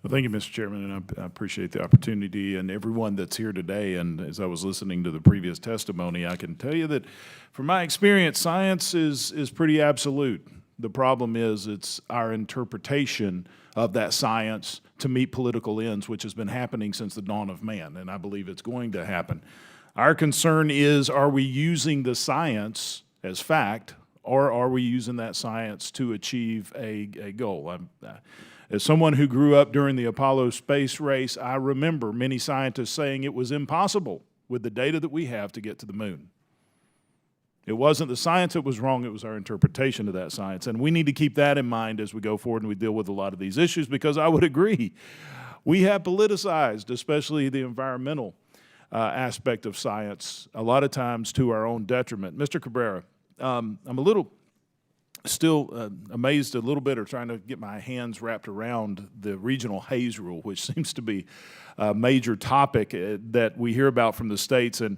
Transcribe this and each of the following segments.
Well, thank you, Mr. Chairman, and I appreciate the opportunity, and everyone that's here today. And as I was listening to the previous testimony, I can tell you that from my experience, science is pretty absolute. The problem is it's our interpretation of that science to meet political ends, which has been happening since the dawn of man, and I believe it's going to happen. Our concern is, are we using the science as fact, or are we using that science to achieve a goal? As someone who grew up during the Apollo space race, I remember many scientists saying it was impossible with the data that we have to get to the moon. It wasn't the science that was wrong, it was our interpretation of that science. And we need to keep that in mind as we go forward and we deal with a lot of these issues, because I would agree, we have politicized, especially the environmental aspect of science, a lot of times to our own detriment. Mr. Cabrera, I'm a little still amazed a little bit, or trying to get my hands wrapped around the regional haze rule, which seems to be a major topic that we hear about from the states. And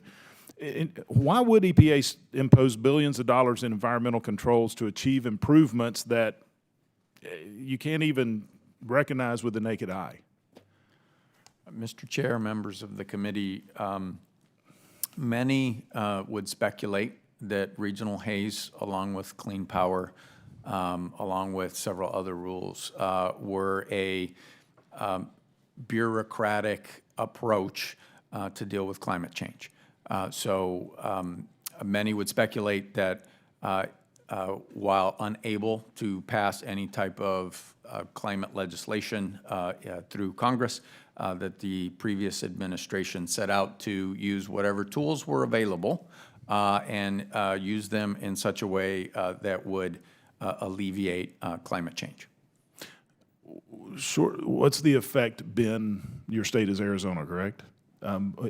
why would EPA impose billions of dollars in environmental controls to achieve improvements that you can't even recognize with the naked eye? Mr. Chair, members of the committee, many would speculate that regional haze, along with clean power, along with several other rules, were a bureaucratic approach to deal with climate change. Many would speculate that while unable to pass any type of climate legislation through Congress, that the previous administration set out to use whatever tools were available and use them in such a way that would alleviate climate change. Sure. What's the effect been? Your state is Arizona, correct?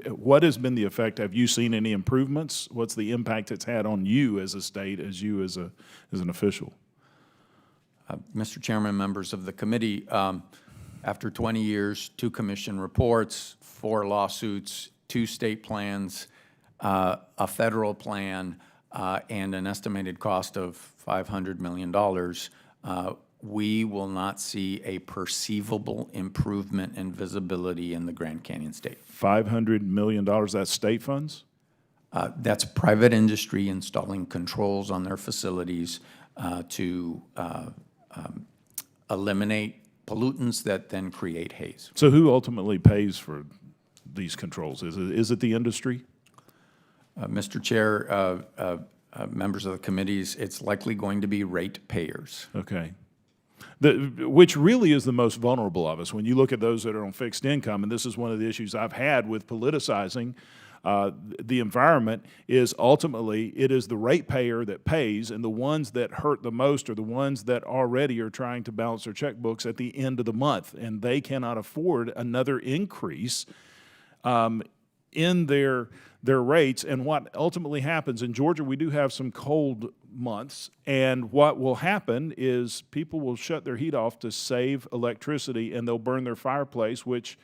What has been the effect? Have you seen any improvements? What's the impact it's had on you as a state, as you as an official? Mr. Chairman, members of the committee, after 20 years, 2 commission reports, 4 lawsuits, 2 state plans, a federal plan, and an estimated cost of $500 million, we will not see a perceivable improvement in visibility in the Grand Canyon State. $500 million, that's state funds? That's private industry installing controls on their facilities to eliminate pollutants that then create haze. So who ultimately pays for these controls? Is it the industry? Mr. Chair, members of the committees, it's likely going to be rate payers. Okay. Which really is the most vulnerable of us. When you look at those that are on fixed income, and this is one of the issues I've had with politicizing the environment, is ultimately it is the ratepayer that pays, and the ones that hurt the most are the ones that already are trying to balance their checkbooks at the end of the month, and they cannot afford another increase in their rates. And what ultimately happens, in Georgia we do have some cold months, and what will happen is people will shut their heat off to save electricity, and they'll burn their fireplace, which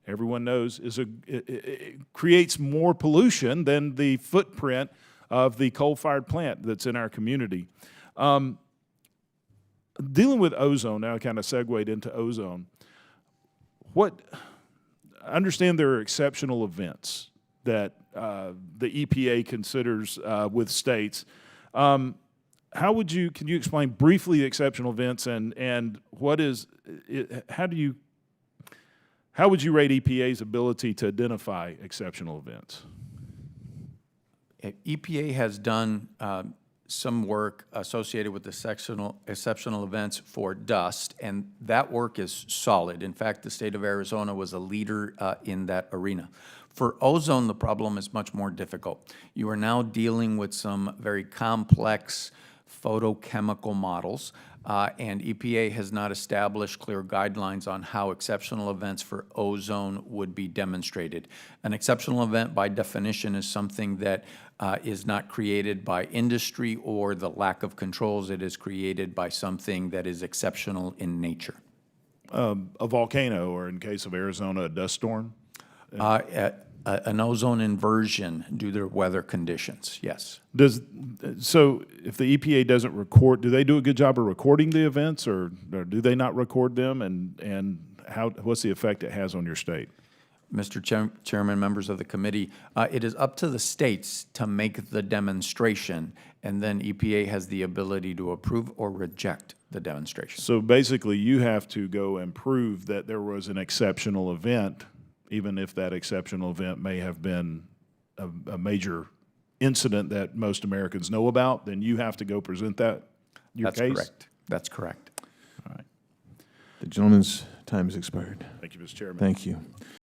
everyone knows it creates more pollution than the footprint of the coal-fired plant that's in our community. Dealing with ozone, now I kind of segued into ozone. I understand there are exceptional events that the EPA considers with states. Can you explain briefly the exceptional events, and what is how would you rate EPA's ability to identify exceptional events? EPA has done some work associated with the exceptional events for dust, and that work is solid. In fact, the state of Arizona was a leader in that arena. For ozone, the problem is much more difficult. You are now dealing with some very complex photochemical models, and EPA has not established clear guidelines on how exceptional events for ozone would be demonstrated. An exceptional event, by definition, is something that is not created by industry or the lack of controls. It is created by something that is exceptional in nature. A volcano, or in case of Arizona, a dust storm? An ozone inversion due to weather conditions, yes. So if the EPA doesn't record, do they do a good job of recording the events, or do they not record them? And what's the effect it has on your state? Mr. Chairman, members of the committee, it is up to the states to make the demonstration, and then EPA has the ability to approve or reject the demonstration. So basically, you have to go and prove that there was an exceptional event, even if that exceptional event may have been a major incident that most Americans know about, then you have to go present your That's case? correct. That's correct. All right. The gentleman's time has expired. Thank you, Mr. Chairman. Thank you.